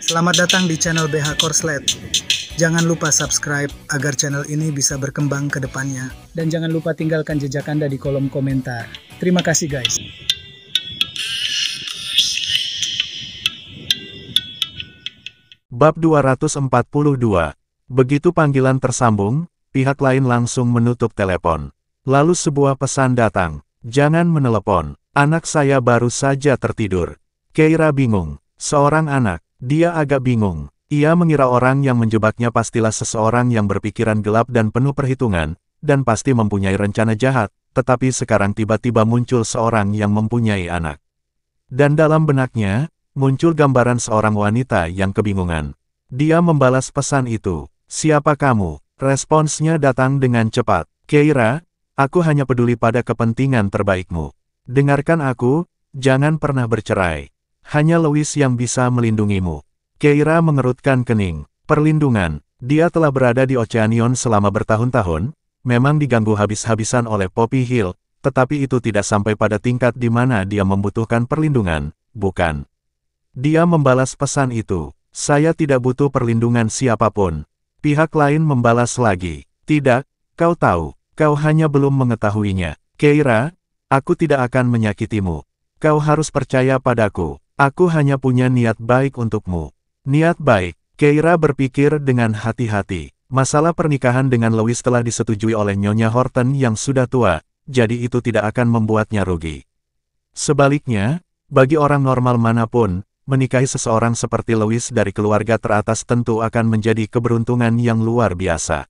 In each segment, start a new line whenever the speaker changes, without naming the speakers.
Selamat datang di channel BH Korslet. Jangan lupa subscribe agar channel ini bisa berkembang ke depannya. Dan jangan lupa tinggalkan jejak Anda di kolom komentar. Terima kasih guys.
Bab 242. Begitu panggilan tersambung, pihak lain langsung menutup telepon. Lalu sebuah pesan datang. Jangan menelepon. Anak saya baru saja tertidur. Keira bingung. Seorang anak. Dia agak bingung. Ia mengira orang yang menjebaknya pastilah seseorang yang berpikiran gelap dan penuh perhitungan, dan pasti mempunyai rencana jahat, tetapi sekarang tiba-tiba muncul seorang yang mempunyai anak. Dan dalam benaknya, muncul gambaran seorang wanita yang kebingungan. Dia membalas pesan itu. Siapa kamu? Responsnya datang dengan cepat. Keira, aku hanya peduli pada kepentingan terbaikmu. Dengarkan aku, jangan pernah bercerai. Hanya Louis yang bisa melindungimu. Keira mengerutkan kening. Perlindungan. Dia telah berada di Oceanion selama bertahun-tahun, memang diganggu habis-habisan oleh Poppy Hill, tetapi itu tidak sampai pada tingkat di mana dia membutuhkan perlindungan, bukan? Dia membalas pesan itu. Saya tidak butuh perlindungan siapapun. Pihak lain membalas lagi. Tidak, kau tahu, kau hanya belum mengetahuinya. Keira, aku tidak akan menyakitimu. Kau harus percaya padaku. Aku hanya punya niat baik untukmu. Niat baik. Keira berpikir dengan hati-hati. Masalah pernikahan dengan Louis telah disetujui oleh Nyonya Horton yang sudah tua, jadi itu tidak akan membuatnya rugi. Sebaliknya, bagi orang normal manapun, menikahi seseorang seperti Louis dari keluarga teratas tentu akan menjadi keberuntungan yang luar biasa.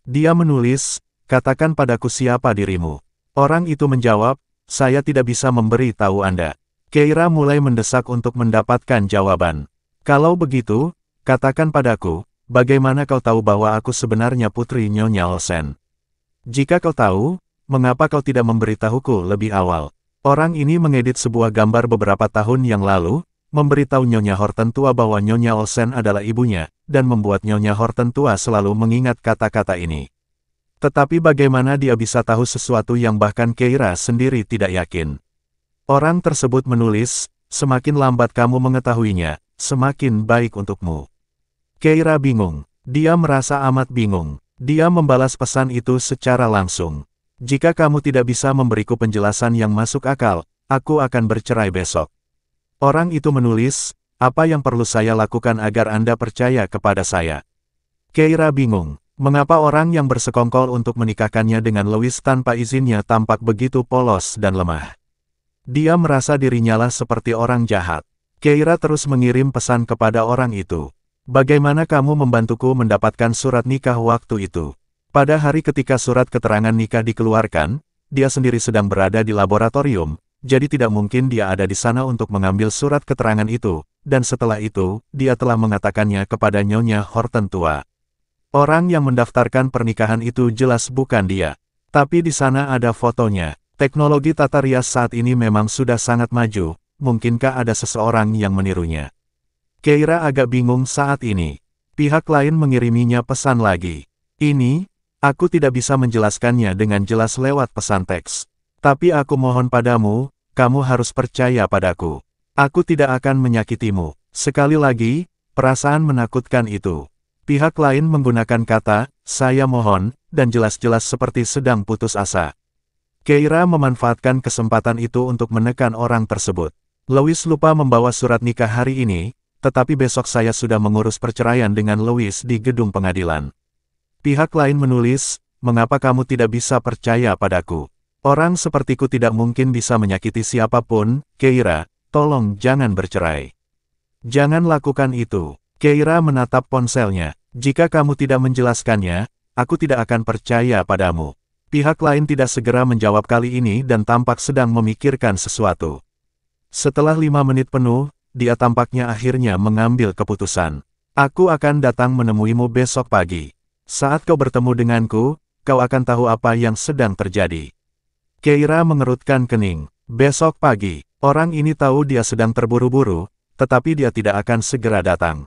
Dia menulis, katakan padaku siapa dirimu. Orang itu menjawab, saya tidak bisa memberi tahu Anda. Keira mulai mendesak untuk mendapatkan jawaban. Kalau begitu, katakan padaku, bagaimana kau tahu bahwa aku sebenarnya putri Nyonya Olsen? Jika kau tahu, mengapa kau tidak memberitahuku lebih awal? Orang ini mengedit sebuah gambar beberapa tahun yang lalu, memberitahu Nyonya Horton tua bahwa Nyonya Olsen adalah ibunya, dan membuat Nyonya Horton tua selalu mengingat kata-kata ini. Tetapi bagaimana dia bisa tahu sesuatu yang bahkan Keira sendiri tidak yakin? Orang tersebut menulis, semakin lambat kamu mengetahuinya, semakin baik untukmu. Keira bingung. Dia merasa amat bingung. Dia membalas pesan itu secara langsung. Jika kamu tidak bisa memberiku penjelasan yang masuk akal, aku akan bercerai besok. Orang itu menulis, apa yang perlu saya lakukan agar Anda percaya kepada saya? Keira bingung. Mengapa orang yang bersekongkol untuk menikahkannya dengan Louis tanpa izinnya tampak begitu polos dan lemah? Dia merasa dirinya lah seperti orang jahat. Keira terus mengirim pesan kepada orang itu. Bagaimana kamu membantuku mendapatkan surat nikah waktu itu? Pada hari ketika surat keterangan nikah dikeluarkan, dia sendiri sedang berada di laboratorium, jadi tidak mungkin dia ada di sana untuk mengambil surat keterangan itu, dan setelah itu, dia telah mengatakannya kepada Nyonya Horton tua. Orang yang mendaftarkan pernikahan itu jelas bukan dia. Tapi di sana ada fotonya. Teknologi tata rias saat ini memang sudah sangat maju, mungkinkah ada seseorang yang menirunya? Keira agak bingung saat ini. Pihak lain mengiriminya pesan lagi. Ini, aku tidak bisa menjelaskannya dengan jelas lewat pesan teks. Tapi aku mohon padamu, kamu harus percaya padaku. Aku tidak akan menyakitimu. Sekali lagi, perasaan menakutkan itu. Pihak lain menggunakan kata, saya mohon, dan jelas-jelas seperti sedang putus asa. Keira memanfaatkan kesempatan itu untuk menekan orang tersebut. Louis lupa membawa surat nikah hari ini, tetapi besok saya sudah mengurus perceraian dengan Louis di gedung pengadilan. Pihak lain menulis, mengapa kamu tidak bisa percaya padaku? Orang sepertiku tidak mungkin bisa menyakiti siapapun, Keira, tolong jangan bercerai. Jangan lakukan itu. Keira menatap ponselnya. Jika kamu tidak menjelaskannya, aku tidak akan percaya padamu. Pihak lain tidak segera menjawab kali ini dan tampak sedang memikirkan sesuatu. Setelah 5 menit penuh, dia tampaknya akhirnya mengambil keputusan. Aku akan datang menemuimu besok pagi. Saat kau bertemu denganku, kau akan tahu apa yang sedang terjadi. Keira mengerutkan kening. Besok pagi, orang ini tahu dia sedang terburu-buru, tetapi dia tidak akan segera datang.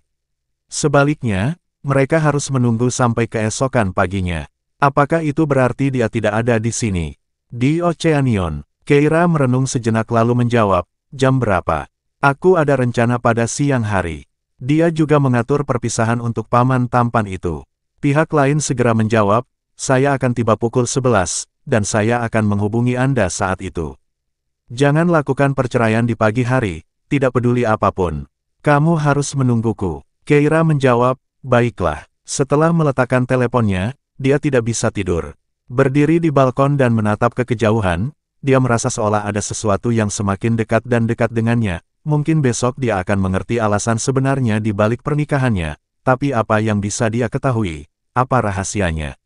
Sebaliknya, mereka harus menunggu sampai keesokan paginya. Apakah itu berarti dia tidak ada di sini? Di Oceanion. Keira merenung sejenak lalu menjawab, jam berapa? Aku ada rencana pada siang hari. Dia juga mengatur perpisahan untuk paman tampan itu. Pihak lain segera menjawab, saya akan tiba pukul 11, dan saya akan menghubungi Anda saat itu. Jangan lakukan perceraian di pagi hari, tidak peduli apapun. Kamu harus menungguku. Keira menjawab, baiklah. Setelah meletakkan teleponnya, dia tidak bisa tidur. Berdiri di balkon dan menatap ke kejauhan, dia merasa seolah ada sesuatu yang semakin dekat dan dekat dengannya. Mungkin besok dia akan mengerti alasan sebenarnya di balik pernikahannya, tapi apa yang bisa dia ketahui? Apa rahasianya?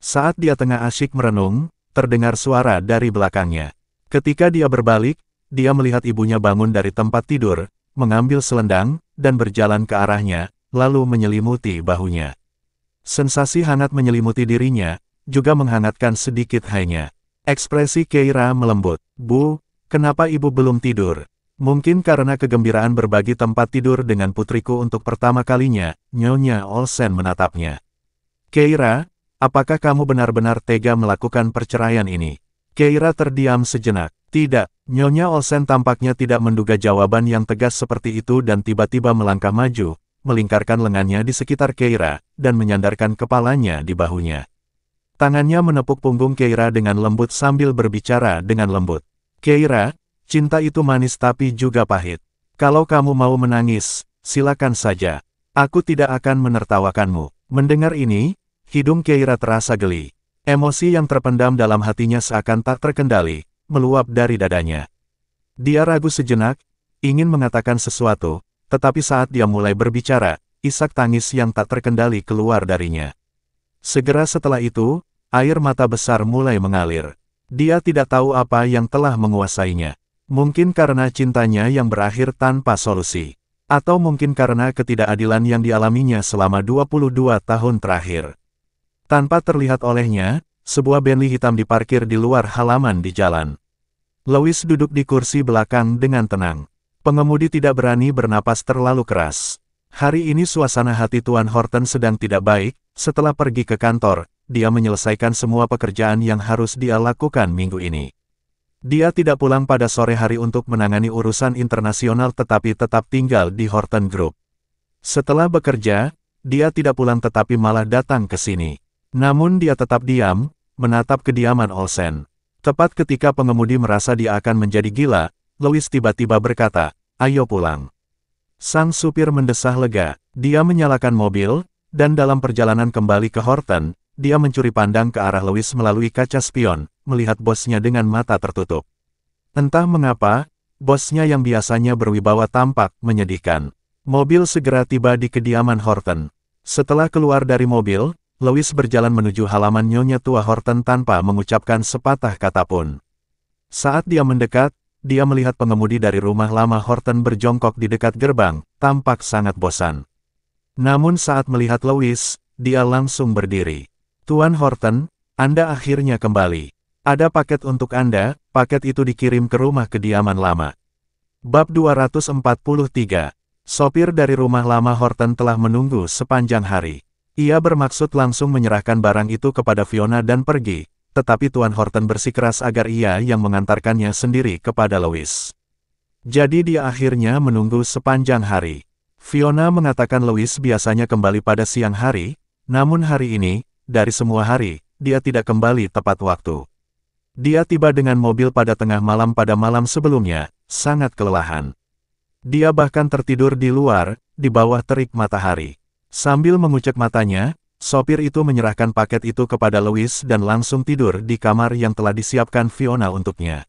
Saat dia tengah asyik merenung, terdengar suara dari belakangnya. Ketika dia berbalik, dia melihat ibunya bangun dari tempat tidur, mengambil selendang, dan berjalan ke arahnya, lalu menyelimuti bahunya. Sensasi hangat menyelimuti dirinya, juga menghangatkan sedikit hainya. Ekspresi Keira melembut. Bu, kenapa ibu belum tidur? Mungkin karena kegembiraan berbagi tempat tidur dengan putriku untuk pertama kalinya, Nyonya Olsen menatapnya. Keira, apakah kamu benar-benar tega melakukan perceraian ini? Keira terdiam sejenak. Tidak, Nyonya Olsen tampaknya tidak menduga jawaban yang tegas seperti itu dan tiba-tiba melangkah maju, melingkarkan lengannya di sekitar Keira, dan menyandarkan kepalanya di bahunya. Tangannya menepuk punggung Keira dengan lembut sambil berbicara dengan lembut. Keira, cinta itu manis tapi juga pahit. Kalau kamu mau menangis, silakan saja. Aku tidak akan menertawakanmu. Mendengar ini, hidung Keira terasa geli. Emosi yang terpendam dalam hatinya seakan tak terkendali, meluap dari dadanya. Dia ragu sejenak, ingin mengatakan sesuatu, tetapi saat dia mulai berbicara, isak tangis yang tak terkendali keluar darinya. Segera setelah itu, air mata besar mulai mengalir. Dia tidak tahu apa yang telah menguasainya. Mungkin karena cintanya yang berakhir tanpa solusi. Atau mungkin karena ketidakadilan yang dialaminya selama 22 tahun terakhir. Tanpa terlihat olehnya, sebuah Bentley hitam diparkir di luar halaman di jalan. Louis duduk di kursi belakang dengan tenang. Pengemudi tidak berani bernapas terlalu keras. Hari ini suasana hati Tuan Horton sedang tidak baik. Setelah pergi ke kantor, dia menyelesaikan semua pekerjaan yang harus dia lakukan minggu ini. Dia tidak pulang pada sore hari untuk menangani urusan internasional tetapi tetap tinggal di Horton Group. Setelah bekerja, dia tidak pulang tetapi malah datang ke sini. Namun dia tetap diam, menatap kediaman Olsen. Tepat ketika pengemudi merasa dia akan menjadi gila, Louis tiba-tiba berkata, ayo pulang. Sang supir mendesah lega, dia menyalakan mobil, dan dalam perjalanan kembali ke Horton, dia mencuri pandang ke arah Louis melalui kaca spion, melihat bosnya dengan mata tertutup. Entah mengapa, bosnya yang biasanya berwibawa tampak menyedihkan. Mobil segera tiba di kediaman Horton. Setelah keluar dari mobil, Louis berjalan menuju halaman Nyonya Tua Horton tanpa mengucapkan sepatah kata pun. Saat dia mendekat, dia melihat pengemudi dari rumah lama Horton berjongkok di dekat gerbang, tampak sangat bosan. Namun saat melihat Louis, dia langsung berdiri. Tuan Horton, Anda akhirnya kembali. Ada paket untuk Anda, paket itu dikirim ke rumah kediaman lama. Bab 243. Sopir dari rumah lama Horton telah menunggu sepanjang hari. Ia bermaksud langsung menyerahkan barang itu kepada Fiona dan pergi, tetapi Tuan Horton bersikeras agar ia yang mengantarkannya sendiri kepada Louis. Jadi dia akhirnya menunggu sepanjang hari. Fiona mengatakan Louis biasanya kembali pada siang hari, namun hari ini, dari semua hari, dia tidak kembali tepat waktu. Dia tiba dengan mobil pada tengah malam pada malam sebelumnya, sangat kelelahan. Dia bahkan tertidur di luar, di bawah terik matahari. Sambil mengucek matanya, sopir itu menyerahkan paket itu kepada Louis dan langsung tidur di kamar yang telah disiapkan Fiona untuknya.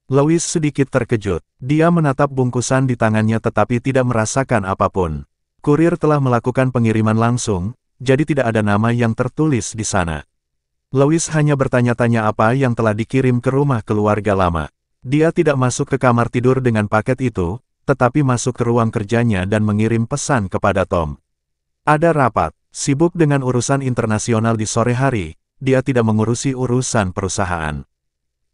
Louis sedikit terkejut. Dia menatap bungkusan di tangannya tetapi tidak merasakan apapun. Kurir telah melakukan pengiriman langsung, jadi tidak ada nama yang tertulis di sana. Louis hanya bertanya-tanya apa yang telah dikirim ke rumah keluarga lama. Dia tidak masuk ke kamar tidur dengan paket itu, tetapi masuk ke ruang kerjanya dan mengirim pesan kepada Tom. Ada rapat, sibuk dengan urusan internasional di sore hari, dia tidak mengurusi urusan perusahaan.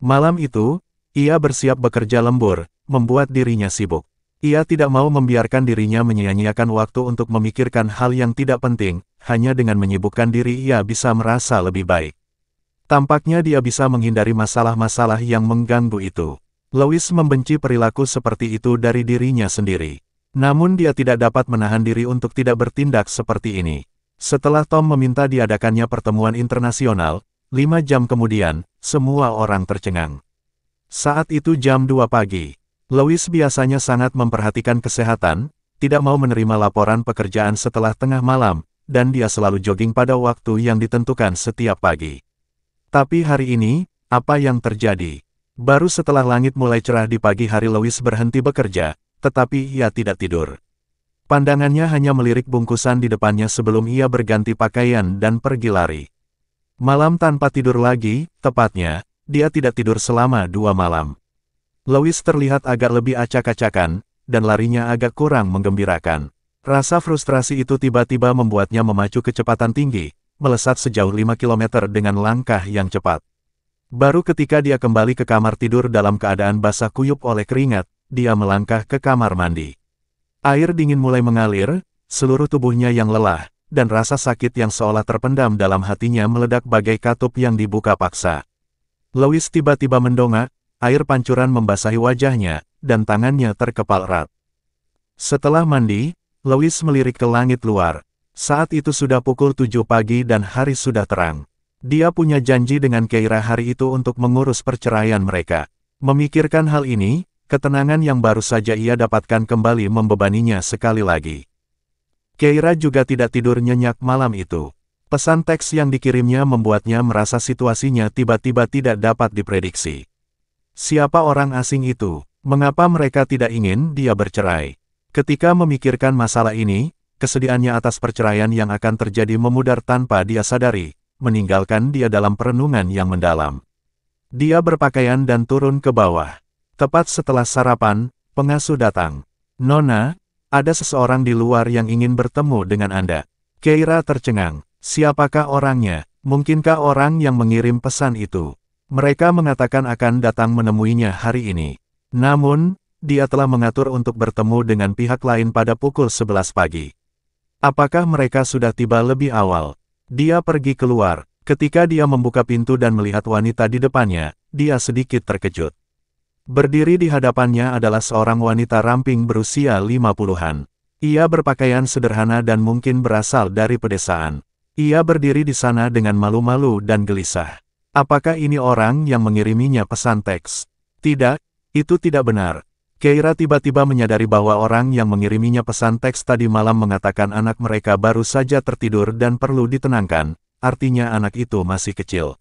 Malam itu, ia bersiap bekerja lembur, membuat dirinya sibuk. Ia tidak mau membiarkan dirinya menyia-nyiakan waktu untuk memikirkan hal yang tidak penting, hanya dengan menyibukkan diri ia bisa merasa lebih baik. Tampaknya dia bisa menghindari masalah-masalah yang mengganggu itu. Louis membenci perilaku seperti itu dari dirinya sendiri. Namun dia tidak dapat menahan diri untuk tidak bertindak seperti ini. Setelah Tom meminta diadakannya pertemuan internasional, 5 jam kemudian, semua orang tercengang. Saat itu jam 2 pagi. Louis biasanya sangat memperhatikan kesehatan, tidak mau menerima laporan pekerjaan setelah tengah malam, dan dia selalu jogging pada waktu yang ditentukan setiap pagi. Tapi hari ini, apa yang terjadi? Baru setelah langit mulai cerah di pagi hari Louis berhenti bekerja, tetapi ia tidak tidur. Pandangannya hanya melirik bungkusan di depannya sebelum ia berganti pakaian dan pergi lari. Malam tanpa tidur lagi, tepatnya, dia tidak tidur selama 2 malam. Louis terlihat agak lebih acak-acakan, dan larinya agak kurang menggembirakan. Rasa frustrasi itu tiba-tiba membuatnya memacu kecepatan tinggi, melesat sejauh 5 km dengan langkah yang cepat. Baru ketika dia kembali ke kamar tidur dalam keadaan basah kuyup oleh keringat, dia melangkah ke kamar mandi. Air dingin mulai mengalir, seluruh tubuhnya yang lelah, dan rasa sakit yang seolah terpendam dalam hatinya meledak bagai katup yang dibuka paksa. Louis tiba-tiba mendongak, air pancuran membasahi wajahnya, dan tangannya terkepal erat. Setelah mandi, Louis melirik ke langit luar. Saat itu sudah pukul 7 pagi dan hari sudah terang. Dia punya janji dengan Keira hari itu untuk mengurus perceraian mereka. Memikirkan hal ini, ketenangan yang baru saja ia dapatkan kembali membebaninya sekali lagi. Keira juga tidak tidur nyenyak malam itu. Pesan teks yang dikirimnya membuatnya merasa situasinya tiba-tiba tidak dapat diprediksi. Siapa orang asing itu? Mengapa mereka tidak ingin dia bercerai? Ketika memikirkan masalah ini, kesedihannya atas perceraian yang akan terjadi memudar tanpa dia sadari, meninggalkan dia dalam perenungan yang mendalam. Dia berpakaian dan turun ke bawah. Tepat setelah sarapan, pengasuh datang. "Nona, ada seseorang di luar yang ingin bertemu dengan Anda." Keira tercengang. Siapakah orangnya? Mungkinkah orang yang mengirim pesan itu? Mereka mengatakan akan datang menemuinya hari ini. Namun, dia telah mengatur untuk bertemu dengan pihak lain pada pukul 11 pagi. Apakah mereka sudah tiba lebih awal? Dia pergi keluar. Ketika dia membuka pintu dan melihat wanita di depannya, dia sedikit terkejut. Berdiri di hadapannya adalah seorang wanita ramping berusia 50-an. Ia berpakaian sederhana dan mungkin berasal dari pedesaan. Ia berdiri di sana dengan malu-malu dan gelisah. Apakah ini orang yang mengiriminya pesan teks? Tidak, itu tidak benar. Keira tiba-tiba menyadari bahwa orang yang mengiriminya pesan teks tadi malam mengatakan anak mereka baru saja tertidur dan perlu ditenangkan, artinya anak itu masih kecil.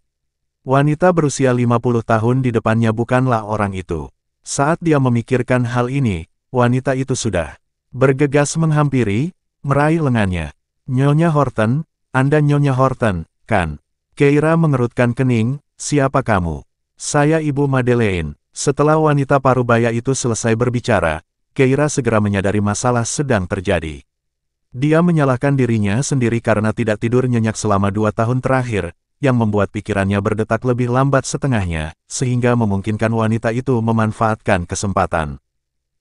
Wanita berusia 50 tahun di depannya bukanlah orang itu. Saat dia memikirkan hal ini, wanita itu sudah bergegas menghampiri, meraih lengannya. "Nyonya Horton, Anda Nyonya Horton, kan?" Keira mengerutkan kening. "Siapa kamu?" "Saya Ibu Madeleine." Setelah wanita parubaya itu selesai berbicara, Keira segera menyadari masalah sedang terjadi. Dia menyalahkan dirinya sendiri karena tidak tidur nyenyak selama 2 tahun terakhir, yang membuat pikirannya berdetak lebih lambat setengahnya, sehingga memungkinkan wanita itu memanfaatkan kesempatan.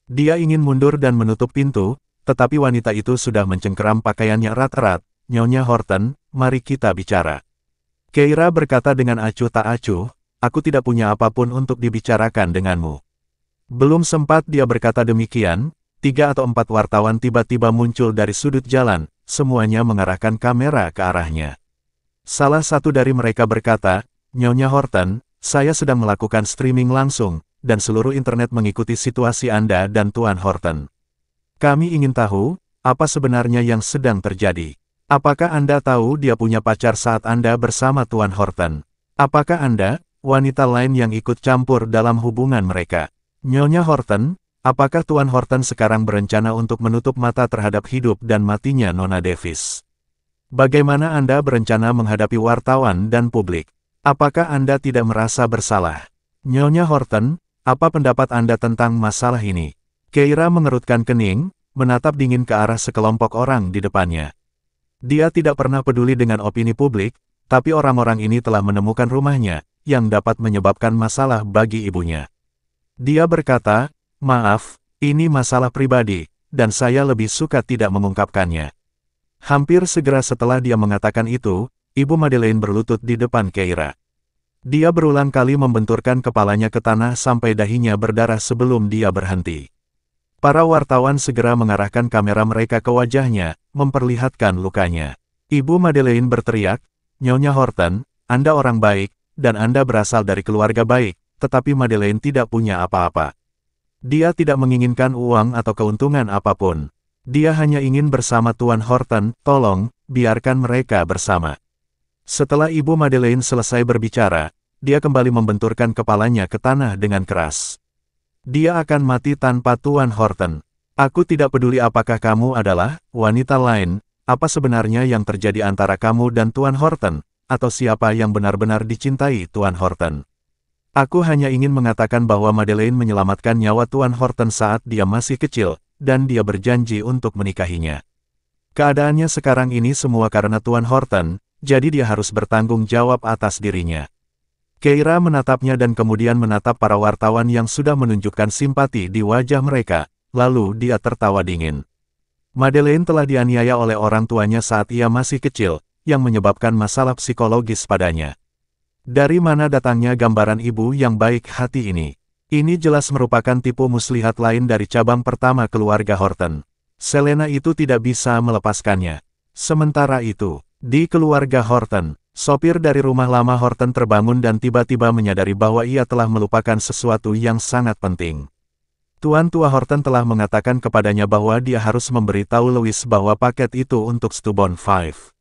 Dia ingin mundur dan menutup pintu, tetapi wanita itu sudah mencengkeram pakaiannya erat-erat. "Nyonya Horton, mari kita bicara." Keira berkata dengan acuh tak acuh, "Aku tidak punya apapun untuk dibicarakan denganmu." Belum sempat dia berkata demikian, 3 atau 4 wartawan tiba-tiba muncul dari sudut jalan, semuanya mengarahkan kamera ke arahnya. Salah satu dari mereka berkata, "Nyonya Horton, saya sedang melakukan streaming langsung, dan seluruh internet mengikuti situasi Anda dan Tuan Horton. Kami ingin tahu, apa sebenarnya yang sedang terjadi? Apakah Anda tahu dia punya pacar saat Anda bersama Tuan Horton? Apakah Anda, wanita lain yang ikut campur dalam hubungan mereka? Nyonya Horton, apakah Tuan Horton sekarang berencana untuk menutup mata terhadap hidup dan matinya Nona Davis? Bagaimana Anda berencana menghadapi wartawan dan publik? Apakah Anda tidak merasa bersalah? Nyonya Horton, apa pendapat Anda tentang masalah ini?" Keira mengerutkan kening, menatap dingin ke arah sekelompok orang di depannya. Dia tidak pernah peduli dengan opini publik, tapi orang-orang ini telah menemukan rumahnya, yang dapat menyebabkan masalah bagi ibunya. Dia berkata, "Maaf, ini masalah pribadi, dan saya lebih suka tidak mengungkapkannya." Hampir segera setelah dia mengatakan itu, Ibu Madeleine berlutut di depan Keira. Dia berulang kali membenturkan kepalanya ke tanah sampai dahinya berdarah sebelum dia berhenti. Para wartawan segera mengarahkan kamera mereka ke wajahnya, memperlihatkan lukanya. Ibu Madeleine berteriak, "Nyonya Horton, Anda orang baik, dan Anda berasal dari keluarga baik," tetapi Madeleine tidak punya apa-apa. Dia tidak menginginkan uang atau keuntungan apapun. Dia hanya ingin bersama Tuan Horton. "Tolong, biarkan mereka bersama." Setelah Ibu Madeleine selesai berbicara, dia kembali membenturkan kepalanya ke tanah dengan keras. "Dia akan mati tanpa Tuan Horton. Aku tidak peduli apakah kamu adalah wanita lain, apa sebenarnya yang terjadi antara kamu dan Tuan Horton, atau siapa yang benar-benar dicintai Tuan Horton. Aku hanya ingin mengatakan bahwa Madeleine menyelamatkan nyawa Tuan Horton saat dia masih kecil, dan dia berjanji untuk menikahinya. Keadaannya sekarang ini semua karena Tuan Horton, jadi dia harus bertanggung jawab atas dirinya." Keira menatapnya dan kemudian menatap para wartawan yang sudah menunjukkan simpati di wajah mereka, lalu dia tertawa dingin. Madeleine telah dianiaya oleh orang tuanya saat ia masih kecil, yang menyebabkan masalah psikologis padanya. Dari mana datangnya gambaran ibu yang baik hati ini? Ini jelas merupakan tipu muslihat lain dari cabang pertama keluarga Horton. Selena itu tidak bisa melepaskannya. Sementara itu, di keluarga Horton, sopir dari rumah lama Horton terbangun dan tiba-tiba menyadari bahwa ia telah melupakan sesuatu yang sangat penting. Tuan tua Horton telah mengatakan kepadanya bahwa dia harus memberitahu Louis bahwa paket itu untuk Stubborn 5.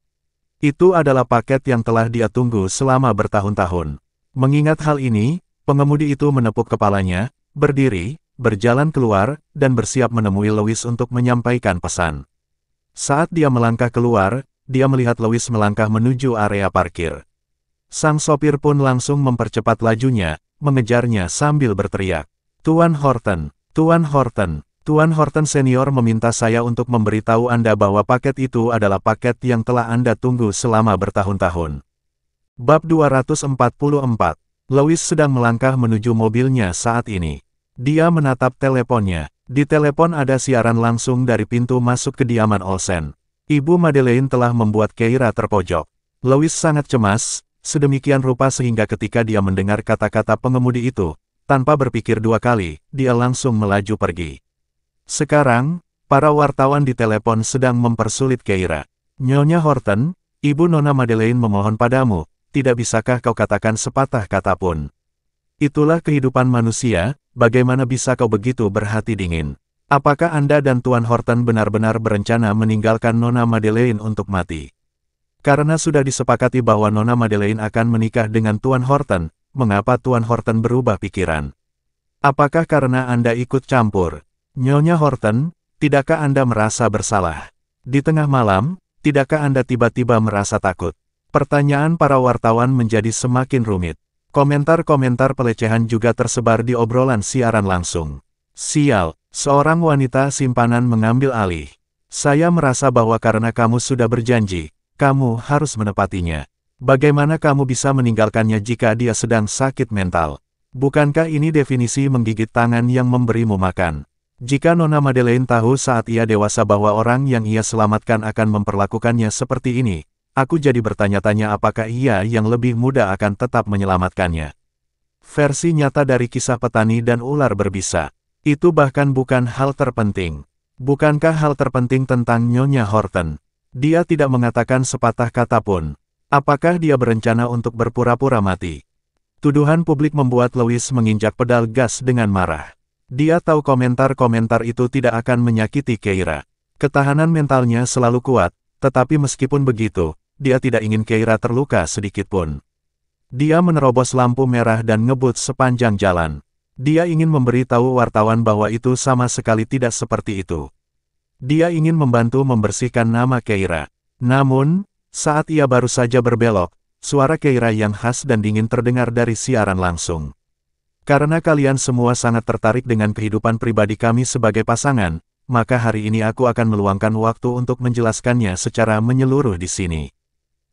Itu adalah paket yang telah dia tunggu selama bertahun-tahun. Mengingat hal ini, pengemudi itu menepuk kepalanya, berdiri, berjalan keluar, dan bersiap menemui Louis untuk menyampaikan pesan. Saat dia melangkah keluar, dia melihat Louis melangkah menuju area parkir. Sang sopir pun langsung mempercepat lajunya, mengejarnya sambil berteriak, "Tuan Horton, Tuan Horton, Tuan Horton senior meminta saya untuk memberitahu Anda bahwa paket itu adalah paket yang telah Anda tunggu selama bertahun-tahun." Bab 244. Louis sedang melangkah menuju mobilnya saat ini. Dia menatap teleponnya. Di telepon ada siaran langsung dari pintu masuk kediaman Olsen. Ibu Madeleine telah membuat Keira terpojok. Louis sangat cemas, sedemikian rupa sehingga ketika dia mendengar kata-kata pengemudi itu, tanpa berpikir dua kali, dia langsung melaju pergi. Sekarang, para wartawan di telepon sedang mempersulit Keira. "Nyonya Horton, Ibu Nona Madeleine memohon padamu, tidak bisakah kau katakan sepatah kata pun? Itulah kehidupan manusia, bagaimana bisa kau begitu berhati dingin? Apakah Anda dan Tuan Horton benar-benar berencana meninggalkan Nona Madeleine untuk mati? Karena sudah disepakati bahwa Nona Madeleine akan menikah dengan Tuan Horton, mengapa Tuan Horton berubah pikiran? Apakah karena Anda ikut campur? Nyonya Horton, tidakkah Anda merasa bersalah? Di tengah malam, tidakkah Anda tiba-tiba merasa takut?" Pertanyaan para wartawan menjadi semakin rumit. Komentar-komentar pelecehan juga tersebar di obrolan siaran langsung. "Sial, seorang wanita simpanan mengambil alih. Saya merasa bahwa karena kamu sudah berjanji, kamu harus menepatinya. Bagaimana kamu bisa meninggalkannya jika dia sedang sakit mental? Bukankah ini definisi menggigit tangan yang memberimu makan? Jika Nona Madeleine tahu saat ia dewasa bahwa orang yang ia selamatkan akan memperlakukannya seperti ini, aku jadi bertanya-tanya apakah ia yang lebih muda akan tetap menyelamatkannya." Versi nyata dari kisah petani dan ular berbisa. Itu bahkan bukan hal terpenting. Bukankah hal terpenting tentang Nyonya Horton? Dia tidak mengatakan sepatah kata pun. Apakah dia berencana untuk berpura-pura mati? Tuduhan publik membuat Louis menginjak pedal gas dengan marah. Dia tahu komentar-komentar itu tidak akan menyakiti Keira. Ketahanan mentalnya selalu kuat, tetapi meskipun begitu, dia tidak ingin Keira terluka sedikit pun. Dia menerobos lampu merah dan ngebut sepanjang jalan. Dia ingin memberitahu wartawan bahwa itu sama sekali tidak seperti itu. Dia ingin membantu membersihkan nama Keira. Namun, saat ia baru saja berbelok, suara Keira yang khas dan dingin terdengar dari siaran langsung. "Karena kalian semua sangat tertarik dengan kehidupan pribadi kami sebagai pasangan, maka hari ini aku akan meluangkan waktu untuk menjelaskannya secara menyeluruh di sini."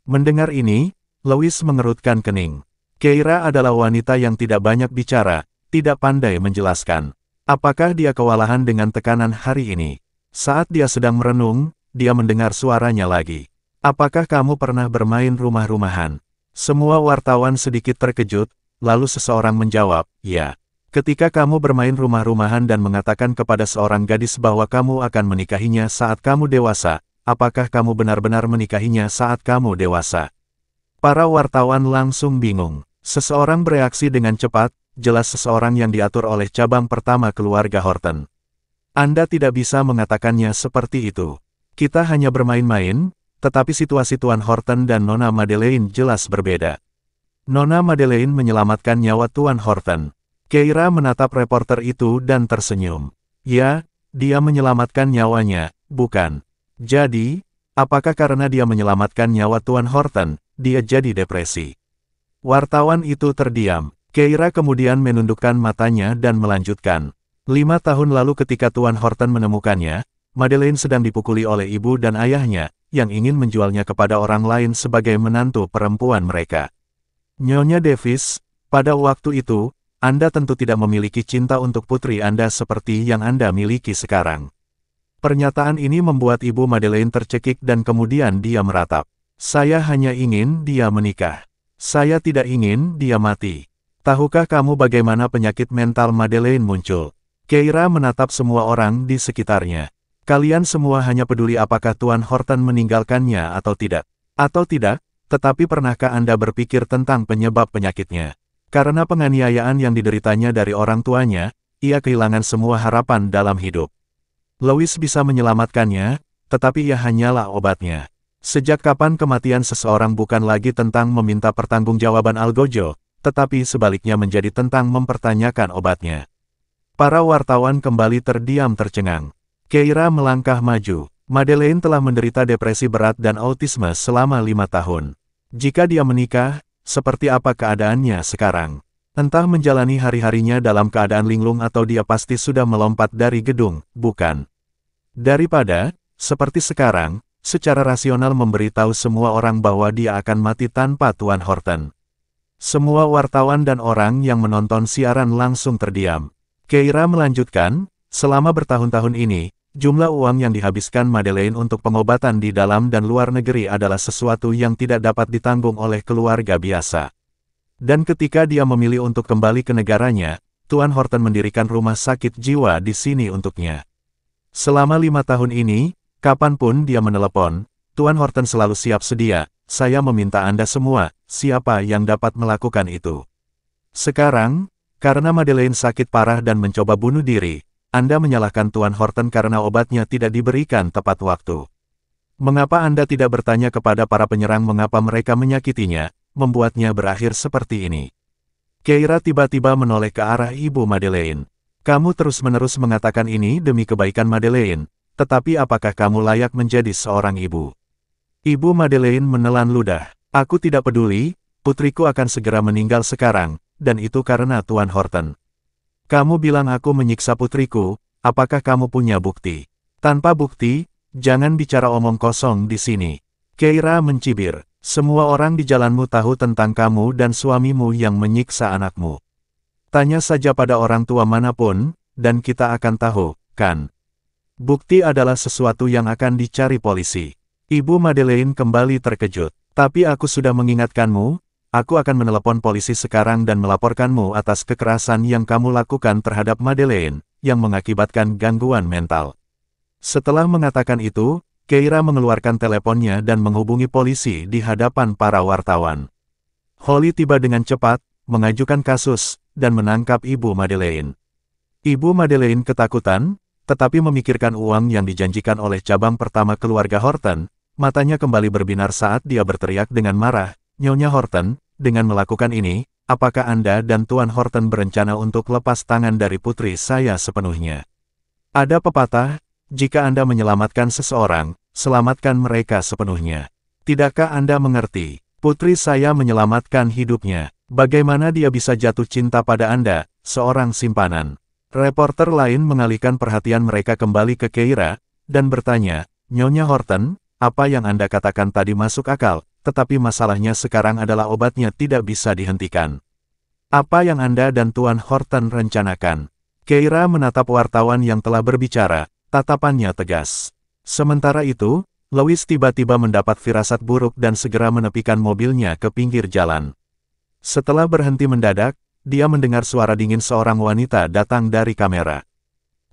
Mendengar ini, Louis mengerutkan kening. Keira adalah wanita yang tidak banyak bicara, tidak pandai menjelaskan. Apakah dia kewalahan dengan tekanan hari ini? Saat dia sedang merenung, dia mendengar suaranya lagi. "Apakah kamu pernah bermain rumah-rumahan?" Semua wartawan sedikit terkejut, lalu seseorang menjawab, "Ya." Ketika kamu bermain rumah-rumahan dan mengatakan kepada seorang gadis bahwa kamu akan menikahinya saat kamu dewasa, apakah kamu benar-benar menikahinya saat kamu dewasa? Para wartawan langsung bingung. Seseorang bereaksi dengan cepat, jelas seseorang yang diatur oleh cabang pertama keluarga Horton. Anda tidak bisa mengatakannya seperti itu. Kita hanya bermain-main, tetapi situasi Tuan Horton dan Nona Madeleine jelas berbeda. Nona Madeleine menyelamatkan nyawa Tuan Horton. Keira menatap reporter itu dan tersenyum. Ya, dia menyelamatkan nyawanya, bukan. Jadi, apakah karena dia menyelamatkan nyawa Tuan Horton, dia jadi depresi? Wartawan itu terdiam. Keira kemudian menundukkan matanya dan melanjutkan. 5 tahun lalu ketika Tuan Horton menemukannya, Madeleine sedang dipukuli oleh ibu dan ayahnya, yang ingin menjualnya kepada orang lain sebagai menantu perempuan mereka. Nyonya Davis, pada waktu itu, Anda tentu tidak memiliki cinta untuk putri Anda seperti yang Anda miliki sekarang. Pernyataan ini membuat Ibu Madeleine tercekik dan kemudian dia meratap. Saya hanya ingin dia menikah. Saya tidak ingin dia mati. Tahukah kamu bagaimana penyakit mental Madeleine muncul? Keira menatap semua orang di sekitarnya. Kalian semua hanya peduli apakah Tuan Horton meninggalkannya atau tidak. Atau tidak, tetapi pernahkah Anda berpikir tentang penyebab penyakitnya? Karena penganiayaan yang dideritanya dari orang tuanya, ia kehilangan semua harapan dalam hidup. Louis bisa menyelamatkannya, tetapi ia hanyalah obatnya. Sejak kapan kematian seseorang bukan lagi tentang meminta pertanggungjawaban algojo, tetapi sebaliknya menjadi tentang mempertanyakan obatnya. Para wartawan kembali terdiam tercengang. Keira melangkah maju. Madeleine telah menderita depresi berat dan autisme selama 5 tahun. Jika dia menikah, seperti apa keadaannya sekarang? Entah menjalani hari-harinya dalam keadaan linglung atau dia pasti sudah melompat dari gedung, bukan? Daripada, seperti sekarang, secara rasional memberitahu semua orang bahwa dia akan mati tanpa Tuan Horton. Semua wartawan dan orang yang menonton siaran langsung terdiam. Keira melanjutkan, selama bertahun-tahun ini, jumlah uang yang dihabiskan Madeleine untuk pengobatan di dalam dan luar negeri adalah sesuatu yang tidak dapat ditanggung oleh keluarga biasa. Dan ketika dia memilih untuk kembali ke negaranya, Tuan Horton mendirikan rumah sakit jiwa di sini untuknya. Selama 5 tahun ini, kapanpun dia menelepon, Tuan Horton selalu siap sedia. Saya meminta Anda semua, siapa yang dapat melakukan itu? Sekarang, karena Madeleine sakit parah dan mencoba bunuh diri, Anda menyalahkan Tuan Horton karena obatnya tidak diberikan tepat waktu. Mengapa Anda tidak bertanya kepada para penyerang mengapa mereka menyakitinya, membuatnya berakhir seperti ini? Keira tiba-tiba menoleh ke arah Ibu Madeleine. Kamu terus-menerus mengatakan ini demi kebaikan Madeleine, tetapi apakah kamu layak menjadi seorang ibu? Ibu Madeleine menelan ludah. Aku tidak peduli, putriku akan segera meninggal sekarang, dan itu karena Tuan Horton. Kamu bilang aku menyiksa putriku, apakah kamu punya bukti? Tanpa bukti, jangan bicara omong kosong di sini. Keira mencibir. Semua orang di jalanmu tahu tentang kamu dan suamimu yang menyiksa anakmu. Tanya saja pada orang tua manapun, dan kita akan tahu, kan? Bukti adalah sesuatu yang akan dicari polisi. Ibu Madeleine kembali terkejut. Tapi aku sudah mengingatkanmu, aku akan menelepon polisi sekarang dan melaporkanmu atas kekerasan yang kamu lakukan terhadap Madeleine, yang mengakibatkan gangguan mental. Setelah mengatakan itu, Keira mengeluarkan teleponnya dan menghubungi polisi di hadapan para wartawan. Holly tiba dengan cepat, mengajukan kasus, dan menangkap Ibu Madeleine. Ibu Madeleine ketakutan, tetapi memikirkan uang yang dijanjikan oleh cabang pertama keluarga Horton, matanya kembali berbinar saat dia berteriak dengan marah, Nyonya Horton, dengan melakukan ini, apakah Anda dan Tuan Horton berencana untuk lepas tangan dari putri saya sepenuhnya? Ada pepatah, jika Anda menyelamatkan seseorang, selamatkan mereka sepenuhnya. Tidakkah Anda mengerti? Putri saya menyelamatkan hidupnya. Bagaimana dia bisa jatuh cinta pada Anda, seorang simpanan? Reporter lain mengalihkan perhatian mereka kembali ke Keira, dan bertanya, Nyonya Horton, apa yang Anda katakan tadi masuk akal, tetapi masalahnya sekarang adalah obatnya tidak bisa dihentikan. Apa yang Anda dan Tuan Horton rencanakan? Keira menatap wartawan yang telah berbicara, tatapannya tegas. Sementara itu, Louis tiba-tiba mendapat firasat buruk dan segera menepikan mobilnya ke pinggir jalan. Setelah berhenti mendadak, dia mendengar suara dingin seorang wanita datang dari kamera.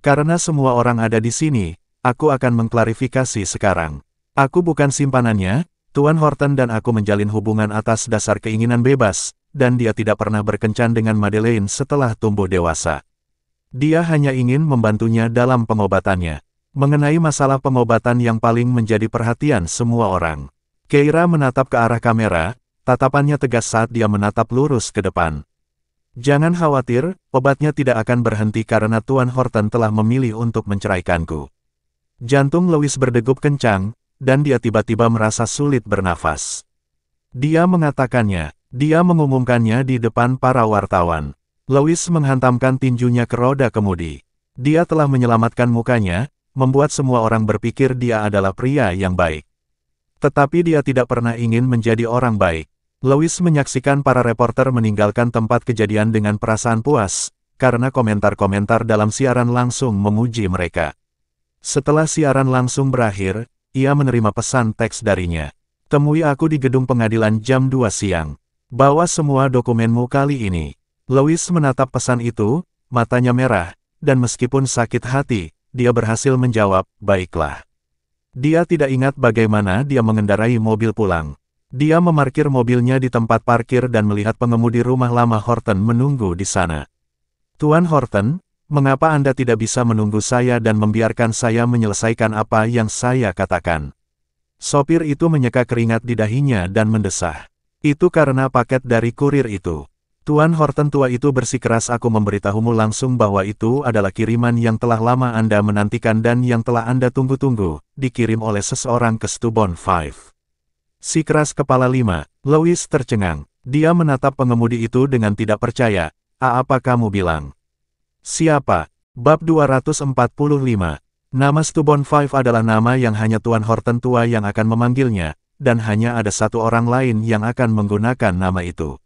Karena semua orang ada di sini, aku akan mengklarifikasi sekarang. Aku bukan simpanannya, Tuan Horton dan aku menjalin hubungan atas dasar keinginan bebas, dan dia tidak pernah berkencan dengan Madeleine setelah tumbuh dewasa. Dia hanya ingin membantunya dalam pengobatannya. Mengenai masalah pengobatan yang paling menjadi perhatian semua orang. Keira menatap ke arah kamera, tatapannya tegas saat dia menatap lurus ke depan. Jangan khawatir, obatnya tidak akan berhenti karena Tuan Horton telah memilih untuk menceraikanku. Jantung Louis berdegup kencang, dan dia tiba-tiba merasa sulit bernafas. Dia mengatakannya, dia mengumumkannya di depan para wartawan. Louis menghantamkan tinjunya ke roda kemudi. Dia telah menyelamatkan mukanya, membuat semua orang berpikir dia adalah pria yang baik. Tetapi dia tidak pernah ingin menjadi orang baik. Louis menyaksikan para reporter meninggalkan tempat kejadian dengan perasaan puas, karena komentar-komentar dalam siaran langsung memuji mereka. Setelah siaran langsung berakhir, ia menerima pesan teks darinya. Temui aku di gedung pengadilan jam 2 siang. Bawa semua dokumenmu kali ini. Louis menatap pesan itu, matanya merah, dan meskipun sakit hati, dia berhasil menjawab, baiklah. Dia tidak ingat bagaimana dia mengendarai mobil pulang. Dia memarkir mobilnya di tempat parkir dan melihat pengemudi rumah lama Horton menunggu di sana. Tuan Horton, mengapa Anda tidak bisa menunggu saya dan membiarkan saya menyelesaikan apa yang saya katakan? Sopir itu menyeka keringat di dahinya dan mendesah. Itu karena paket dari kurir itu. Tuan Horton tua itu bersikeras, aku memberitahumu langsung bahwa itu adalah kiriman yang telah lama Anda menantikan dan yang telah Anda tunggu-tunggu, dikirim oleh seseorang ke Stubborn 5. Si keras kepala 5, Louis tercengang. Dia menatap pengemudi itu dengan tidak percaya. Apa kamu bilang? Siapa? Bab 245. Nama Stubborn 5 adalah nama yang hanya Tuan Horton tua yang akan memanggilnya, dan hanya ada satu orang lain yang akan menggunakan nama itu.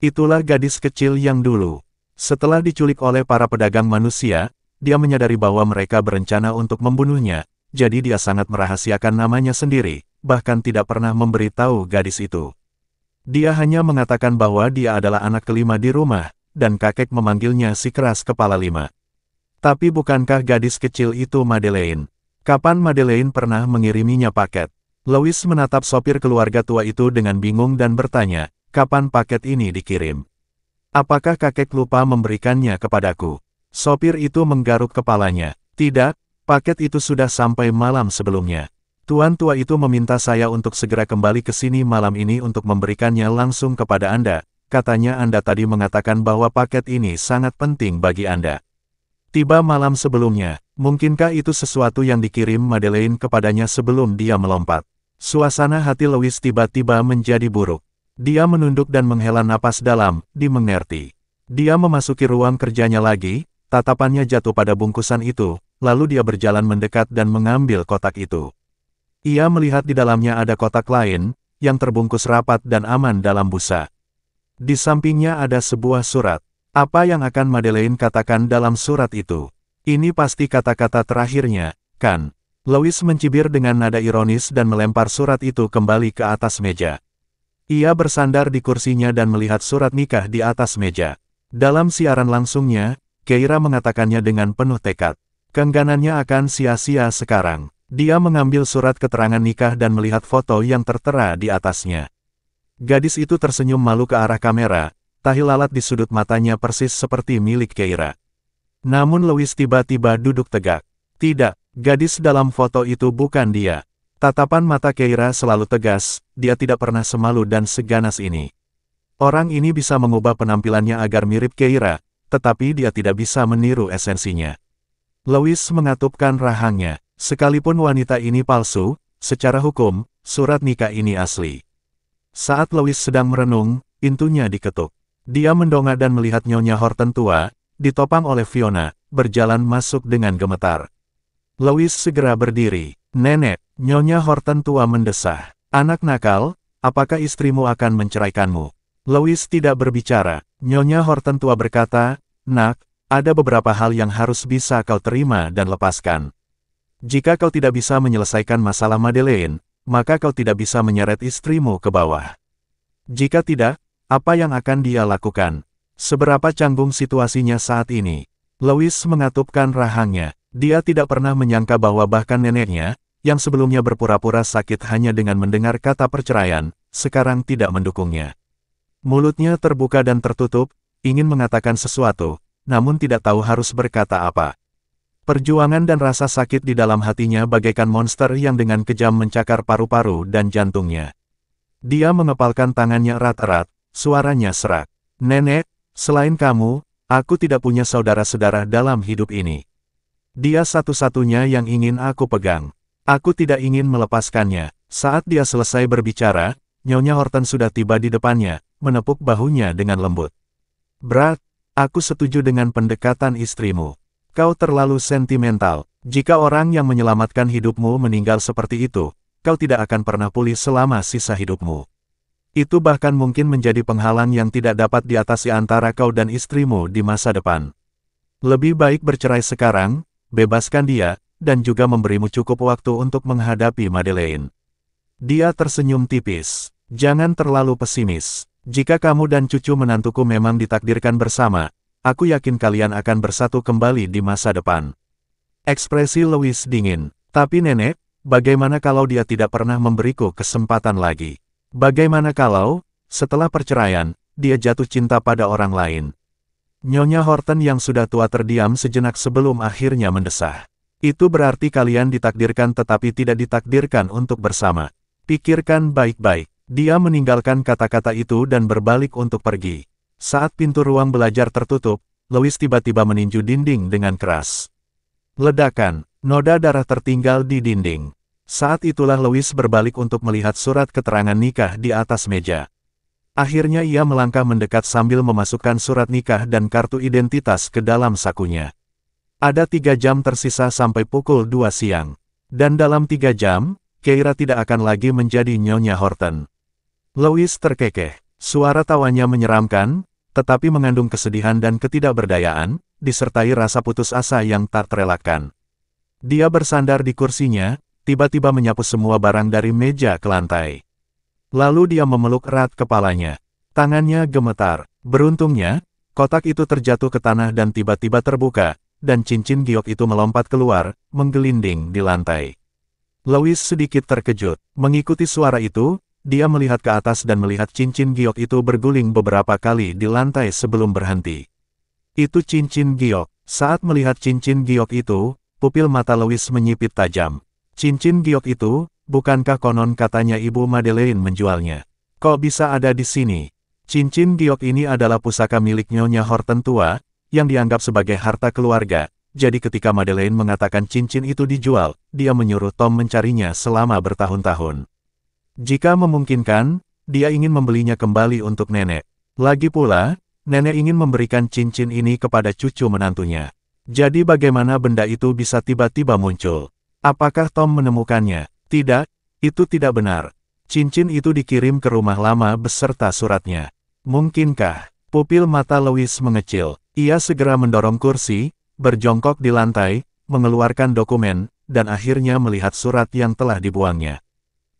Itulah gadis kecil yang dulu. Setelah diculik oleh para pedagang manusia, dia menyadari bahwa mereka berencana untuk membunuhnya, jadi dia sangat merahasiakan namanya sendiri, bahkan tidak pernah memberitahu gadis itu. Dia hanya mengatakan bahwa dia adalah anak kelima di rumah, dan kakek memanggilnya si keras kepala 5. Tapi bukankah gadis kecil itu Madeleine? Kapan Madeleine pernah mengiriminya paket? Louis menatap sopir keluarga tua itu dengan bingung dan bertanya, kapan paket ini dikirim? Apakah kakek lupa memberikannya kepadaku? Sopir itu menggaruk kepalanya. Tidak, paket itu sudah sampai malam sebelumnya. Tuan tua itu meminta saya untuk segera kembali ke sini malam ini untuk memberikannya langsung kepada Anda. Katanya Anda tadi mengatakan bahwa paket ini sangat penting bagi Anda. Tiba malam sebelumnya, mungkinkah itu sesuatu yang dikirim Madeleine kepadanya sebelum dia melompat? Suasana hati Louis tiba-tiba menjadi buruk. Dia menunduk dan menghela napas dalam, dimengerti. Dia memasuki ruang kerjanya lagi, tatapannya jatuh pada bungkusan itu, lalu dia berjalan mendekat dan mengambil kotak itu. Ia melihat di dalamnya ada kotak lain, yang terbungkus rapat dan aman dalam busa. Di sampingnya ada sebuah surat. Apa yang akan Madeleine katakan dalam surat itu? Ini pasti kata-kata terakhirnya, kan? Louis mencibir dengan nada ironis dan melempar surat itu kembali ke atas meja. Ia bersandar di kursinya dan melihat surat nikah di atas meja. Dalam siaran langsungnya, Keira mengatakannya dengan penuh tekad. Keengganannya akan sia-sia sekarang. Dia mengambil surat keterangan nikah dan melihat foto yang tertera di atasnya. Gadis itu tersenyum malu ke arah kamera, tahi lalat di sudut matanya persis seperti milik Keira. Namun Louis tiba-tiba duduk tegak. Tidak, gadis dalam foto itu bukan dia. Tatapan mata Keira selalu tegas, dia tidak pernah semalu dan seganas ini. Orang ini bisa mengubah penampilannya agar mirip Keira, tetapi dia tidak bisa meniru esensinya. Louis mengatupkan rahangnya. Sekalipun wanita ini palsu, secara hukum, surat nikah ini asli. Saat Louis sedang merenung, pintunya diketuk. Dia mendongak dan melihat Nyonya Horton tua, ditopang oleh Fiona, berjalan masuk dengan gemetar. Louis segera berdiri. Nenek, Nyonya Horton tua mendesah. Anak nakal, apakah istrimu akan menceraikanmu? Louis tidak berbicara. Nyonya Horton tua berkata, Nak, ada beberapa hal yang harus bisa kau terima dan lepaskan. Jika kau tidak bisa menyelesaikan masalah Madeleine, maka kau tidak bisa menyeret istrimu ke bawah. Jika tidak, apa yang akan dia lakukan? Seberapa canggung situasinya saat ini. Louis mengatupkan rahangnya. Dia tidak pernah menyangka bahwa bahkan neneknya, yang sebelumnya berpura-pura sakit hanya dengan mendengar kata perceraian, sekarang tidak mendukungnya. Mulutnya terbuka dan tertutup, ingin mengatakan sesuatu, namun tidak tahu harus berkata apa. Perjuangan dan rasa sakit di dalam hatinya bagaikan monster yang dengan kejam mencakar paru-paru dan jantungnya. Dia mengepalkan tangannya erat-erat, suaranya serak. Nenek, selain kamu, aku tidak punya saudara-saudara dalam hidup ini. Dia satu-satunya yang ingin aku pegang. Aku tidak ingin melepaskannya. Saat dia selesai berbicara, Nyonya Horton sudah tiba di depannya, menepuk bahunya dengan lembut. Brad, aku setuju dengan pendekatan istrimu. Kau terlalu sentimental. Jika orang yang menyelamatkan hidupmu meninggal seperti itu, kau tidak akan pernah pulih selama sisa hidupmu. Itu bahkan mungkin menjadi penghalang yang tidak dapat diatasi antara kau dan istrimu di masa depan. Lebih baik bercerai sekarang, bebaskan dia, dan juga memberimu cukup waktu untuk menghadapi Madeleine. Dia tersenyum tipis. Jangan terlalu pesimis. Jika kamu dan cucu menantuku memang ditakdirkan bersama, aku yakin kalian akan bersatu kembali di masa depan. Ekspresi Louis dingin. Tapi nenek, bagaimana kalau dia tidak pernah memberiku kesempatan lagi? Bagaimana kalau, setelah perceraian, dia jatuh cinta pada orang lain? Nyonya Horton yang sudah tua terdiam sejenak sebelum akhirnya mendesah. Itu berarti kalian ditakdirkan tetapi tidak ditakdirkan untuk bersama. Pikirkan baik-baik. Dia meninggalkan kata-kata itu dan berbalik untuk pergi. Saat pintu ruang belajar tertutup, Louis tiba-tiba meninju dinding dengan keras. Ledakan, noda darah tertinggal di dinding. Saat itulah Louis berbalik untuk melihat surat keterangan nikah di atas meja. Akhirnya ia melangkah mendekat sambil memasukkan surat nikah dan kartu identitas ke dalam sakunya. Ada 3 jam tersisa sampai pukul 2 siang. Dan dalam 3 jam, Keira tidak akan lagi menjadi Nyonya Horton. Louis terkekeh. Suara tawanya menyeramkan, tetapi mengandung kesedihan dan ketidakberdayaan, disertai rasa putus asa yang tak terelakkan. Dia bersandar di kursinya, tiba-tiba menyapu semua barang dari meja ke lantai. Lalu dia memeluk erat kepalanya. Tangannya gemetar. Beruntungnya, kotak itu terjatuh ke tanah dan tiba-tiba terbuka, dan cincin giok itu melompat keluar, menggelinding di lantai. Louis sedikit terkejut. Mengikuti suara itu, dia melihat ke atas dan melihat cincin giok itu berguling beberapa kali di lantai sebelum berhenti. Itu cincin giok. Saat melihat cincin giok itu, pupil mata Louis menyipit tajam. Cincin giok itu, bukankah konon katanya Ibu Madeleine menjualnya? Kok bisa ada di sini? Cincin giok ini adalah pusaka milik Nyonya Horton tua, yang dianggap sebagai harta keluarga. Jadi ketika Madeleine mengatakan cincin itu dijual, dia menyuruh Tom mencarinya selama bertahun-tahun. Jika memungkinkan, dia ingin membelinya kembali untuk nenek. Lagi pula, nenek ingin memberikan cincin ini kepada cucu menantunya. Jadi bagaimana benda itu bisa tiba-tiba muncul? Apakah Tom menemukannya? Tidak, itu tidak benar. Cincin itu dikirim ke rumah lama beserta suratnya. Mungkinkah? Pupil mata Louis mengecil. Ia segera mendorong kursi, berjongkok di lantai, mengeluarkan dokumen, dan akhirnya melihat surat yang telah dibuangnya.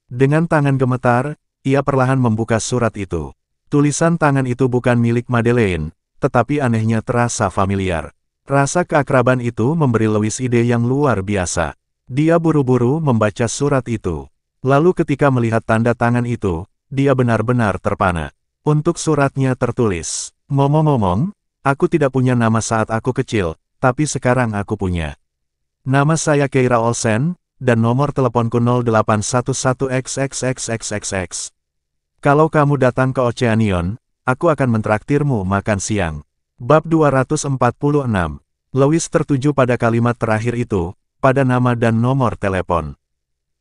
Dengan tangan gemetar, ia perlahan membuka surat itu. Tulisan tangan itu bukan milik Madeleine, tetapi anehnya terasa familiar. Rasa keakraban itu memberi Louis ide yang luar biasa. Dia buru-buru membaca surat itu. Lalu ketika melihat tanda tangan itu, dia benar-benar terpana. Untuk suratnya tertulis, "Ngomong-ngomong, aku tidak punya nama saat aku kecil, tapi sekarang aku punya. Nama saya Keira Olsen, dan nomor teleponku 0811XXXXXX. Kalau kamu datang ke Oceanion, aku akan mentraktirmu makan siang." Bab 246. Louis tertuju pada kalimat terakhir itu, pada nama dan nomor telepon.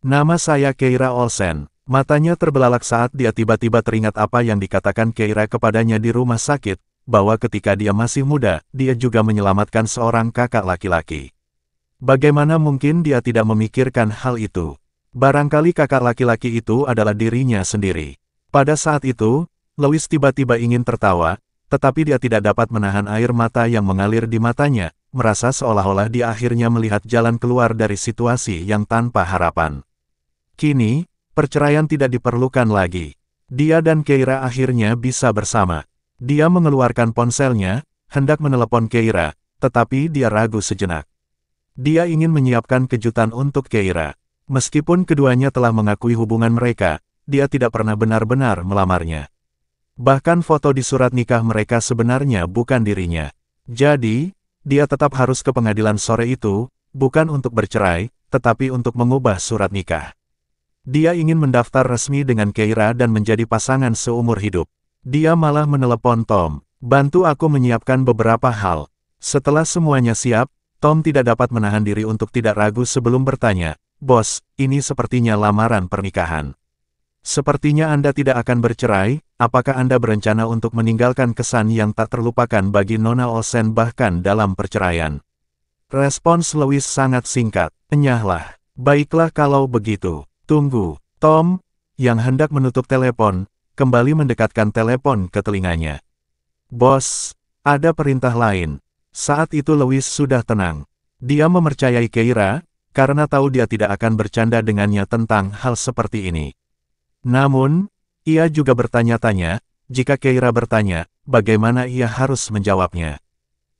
Nama saya Keira Olsen. Matanya terbelalak saat dia tiba-tiba teringat apa yang dikatakan Keira kepadanya di rumah sakit, bahwa ketika dia masih muda, dia juga menyelamatkan seorang kakak laki-laki. Bagaimana mungkin dia tidak memikirkan hal itu? Barangkali kakak laki-laki itu adalah dirinya sendiri. Pada saat itu, Louis tiba-tiba ingin tertawa, tetapi dia tidak dapat menahan air mata yang mengalir di matanya, merasa seolah-olah dia akhirnya melihat jalan keluar dari situasi yang tanpa harapan. Kini, perceraian tidak diperlukan lagi. Dia dan Keira akhirnya bisa bersama. Dia mengeluarkan ponselnya, hendak menelepon Keira, tetapi dia ragu sejenak. Dia ingin menyiapkan kejutan untuk Keira. Meskipun keduanya telah mengakui hubungan mereka, dia tidak pernah benar-benar melamarnya. Bahkan foto di surat nikah mereka sebenarnya bukan dirinya. Jadi, dia tetap harus ke pengadilan sore itu, bukan untuk bercerai, tetapi untuk mengubah surat nikah. Dia ingin mendaftar resmi dengan Keira dan menjadi pasangan seumur hidup. Dia malah menelepon Tom, "Bantu aku menyiapkan beberapa hal." Setelah semuanya siap, Tom tidak dapat menahan diri untuk tidak ragu sebelum bertanya, "Bos, ini sepertinya lamaran pernikahan. Sepertinya Anda tidak akan bercerai, apakah Anda berencana untuk meninggalkan kesan yang tak terlupakan bagi Nona Olsen bahkan dalam perceraian?" Respons Louis sangat singkat, "Enyahlah. Baiklah kalau begitu. Tunggu." Tom, yang hendak menutup telepon, kembali mendekatkan telepon ke telinganya. "Bos, ada perintah lain." Saat itu Louis sudah tenang. Dia mempercayai Keira, karena tahu dia tidak akan bercanda dengannya tentang hal seperti ini. Namun, ia juga bertanya-tanya, jika Keira bertanya, bagaimana ia harus menjawabnya?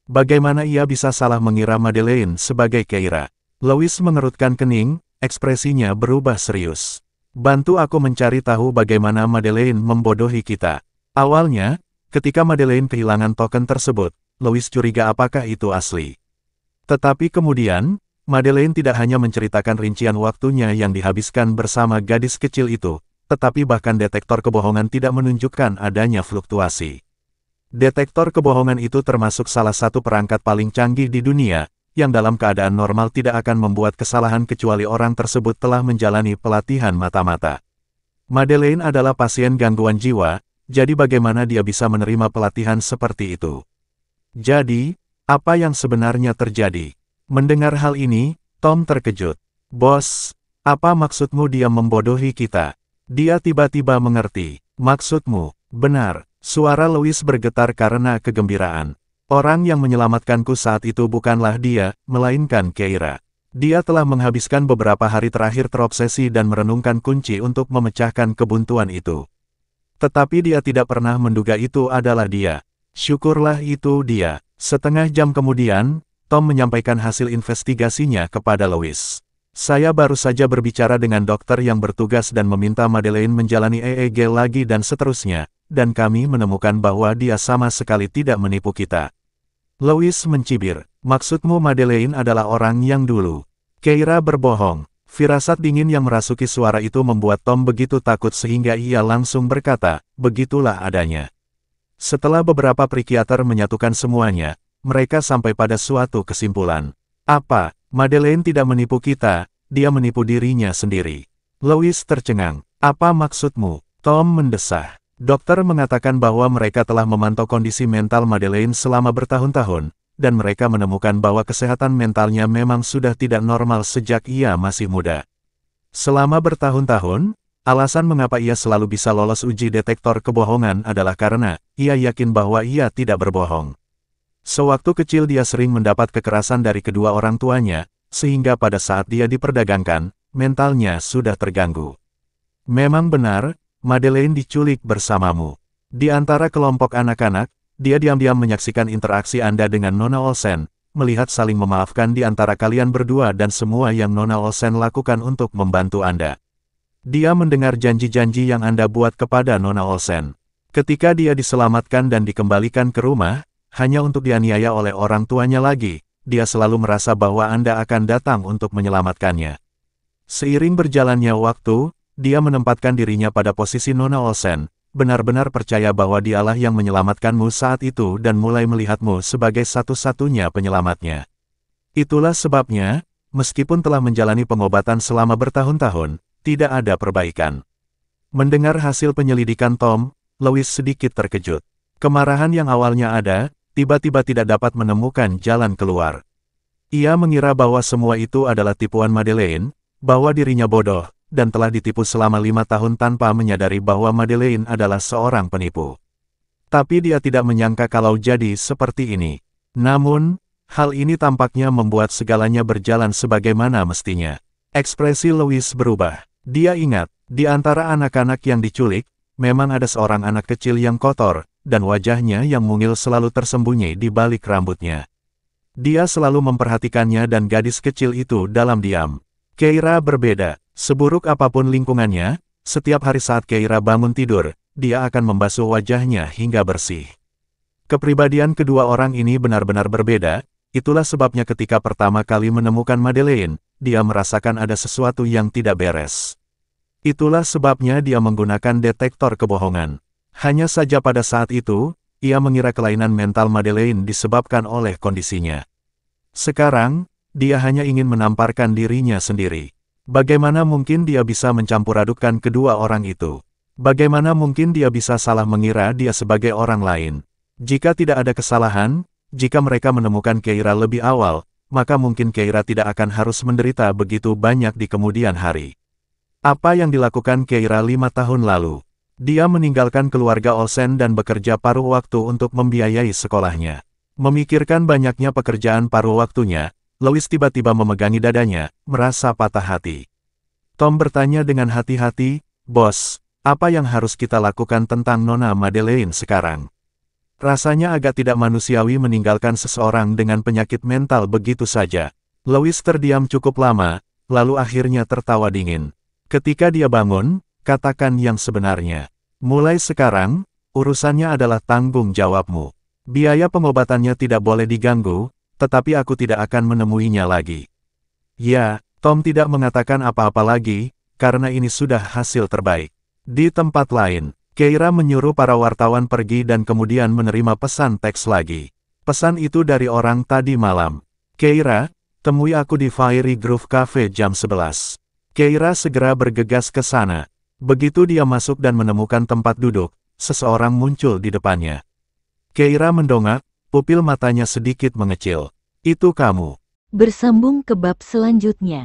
Bagaimana ia bisa salah mengira Madeleine sebagai Keira? Louis mengerutkan kening, ekspresinya berubah serius. "Bantu aku mencari tahu bagaimana Madeleine membodohi kita." Awalnya, ketika Madeleine kehilangan token tersebut, Louis curiga apakah itu asli. Tetapi kemudian, Madeleine tidak hanya menceritakan rincian waktunya yang dihabiskan bersama gadis kecil itu, tetapi bahkan detektor kebohongan tidak menunjukkan adanya fluktuasi. Detektor kebohongan itu termasuk salah satu perangkat paling canggih di dunia, yang dalam keadaan normal tidak akan membuat kesalahan kecuali orang tersebut telah menjalani pelatihan mata-mata. Madeleine adalah pasien gangguan jiwa, jadi bagaimana dia bisa menerima pelatihan seperti itu? Jadi, apa yang sebenarnya terjadi? Mendengar hal ini, Tom terkejut. "Bos, apa maksudmu dia membodohi kita?" Dia tiba-tiba mengerti. "Maksudmu, benar." Suara Louis bergetar karena kegembiraan. Orang yang menyelamatkanku saat itu bukanlah dia, melainkan Keira. Dia telah menghabiskan beberapa hari terakhir terobsesi dan merenungkan kunci untuk memecahkan kebuntuan itu. Tetapi dia tidak pernah menduga itu adalah dia. Syukurlah itu dia. Setengah jam kemudian, Tom menyampaikan hasil investigasinya kepada Louis. "Saya baru saja berbicara dengan dokter yang bertugas dan meminta Madeleine menjalani EEG lagi dan seterusnya, dan kami menemukan bahwa dia sama sekali tidak menipu kita." Louis mencibir, "Maksudmu Madeleine adalah orang yang dulu Keira berbohong?" Firasat dingin yang merasuki suara itu membuat Tom begitu takut sehingga ia langsung berkata, "Begitulah adanya." Setelah beberapa psikiater menyatukan semuanya, mereka sampai pada suatu kesimpulan. "Apa? Madeleine tidak menipu kita, dia menipu dirinya sendiri." Louis tercengang. "Apa maksudmu?" Tom mendesah. "Dokter mengatakan bahwa mereka telah memantau kondisi mental Madeleine selama bertahun-tahun, dan mereka menemukan bahwa kesehatan mentalnya memang sudah tidak normal sejak ia masih muda. Selama bertahun-tahun, alasan mengapa ia selalu bisa lolos uji detektor kebohongan adalah karena ia yakin bahwa ia tidak berbohong. Sewaktu kecil dia sering mendapat kekerasan dari kedua orang tuanya, sehingga pada saat dia diperdagangkan, mentalnya sudah terganggu. Memang benar, Madeleine diculik bersamamu. Di antara kelompok anak-anak, dia diam-diam menyaksikan interaksi Anda dengan Nona Olsen, melihat saling memaafkan di antara kalian berdua dan semua yang Nona Olsen lakukan untuk membantu Anda. Dia mendengar janji-janji yang Anda buat kepada Nona Olsen. Ketika dia diselamatkan dan dikembalikan ke rumah, hanya untuk dianiaya oleh orang tuanya lagi, dia selalu merasa bahwa Anda akan datang untuk menyelamatkannya. Seiring berjalannya waktu, dia menempatkan dirinya pada posisi Nona Olsen, benar-benar percaya bahwa dialah yang menyelamatkanmu saat itu dan mulai melihatmu sebagai satu-satunya penyelamatnya. Itulah sebabnya, meskipun telah menjalani pengobatan selama bertahun-tahun, tidak ada perbaikan. Mendengar hasil penyelidikan Tom, Louis sedikit terkejut. Kemarahan yang awalnya ada, tiba-tiba tidak dapat menemukan jalan keluar. Ia mengira bahwa semua itu adalah tipuan Madeleine, bahwa dirinya bodoh, dan telah ditipu selama 5 tahun tanpa menyadari bahwa Madeleine adalah seorang penipu. Tapi dia tidak menyangka kalau jadi seperti ini. Namun, hal ini tampaknya membuat segalanya berjalan sebagaimana mestinya. Ekspresi Louis berubah. Dia ingat, di antara anak-anak yang diculik, memang ada seorang anak kecil yang kotor, dan wajahnya yang mungil selalu tersembunyi di balik rambutnya. Dia selalu memperhatikannya dan gadis kecil itu dalam diam. Keira berbeda, seburuk apapun lingkungannya, setiap hari saat Keira bangun tidur, dia akan membasuh wajahnya hingga bersih. Kepribadian kedua orang ini benar-benar berbeda, itulah sebabnya ketika pertama kali menemukan Madeleine, dia merasakan ada sesuatu yang tidak beres. Itulah sebabnya dia menggunakan detektor kebohongan. Hanya saja pada saat itu, ia mengira kelainan mental Madeleine disebabkan oleh kondisinya. Sekarang, dia hanya ingin menamparkan dirinya sendiri. Bagaimana mungkin dia bisa mencampur-adukkan kedua orang itu? Bagaimana mungkin dia bisa salah mengira dia sebagai orang lain? Jika tidak ada kesalahan, jika mereka menemukan Keira lebih awal, maka mungkin Keira tidak akan harus menderita begitu banyak di kemudian hari. Apa yang dilakukan Keira 5 tahun lalu? Dia meninggalkan keluarga Olsen dan bekerja paruh waktu untuk membiayai sekolahnya. Memikirkan banyaknya pekerjaan paruh waktunya, Louis tiba-tiba memegangi dadanya, merasa patah hati. Tom bertanya dengan hati-hati, "Bos, apa yang harus kita lakukan tentang Nona Madeleine sekarang?" Rasanya agak tidak manusiawi meninggalkan seseorang dengan penyakit mental begitu saja. Louis terdiam cukup lama, lalu akhirnya tertawa dingin. Ketika dia bangun, katakan yang sebenarnya. Mulai sekarang, urusannya adalah tanggung jawabmu. Biaya pengobatannya tidak boleh diganggu, tetapi aku tidak akan menemuinya lagi. Ya, Tom tidak mengatakan apa-apa lagi, karena ini sudah hasil terbaik. Di tempat lain, Keira menyuruh para wartawan pergi dan kemudian menerima pesan teks lagi. Pesan itu dari orang tadi malam. "Keira, temui aku di Fairy Grove Cafe jam 11. Keira segera bergegas ke sana. Begitu dia masuk dan menemukan tempat duduk, seseorang muncul di depannya. Keira mendongak, pupil matanya sedikit mengecil. "Itu kamu."
Bersambung ke bab selanjutnya.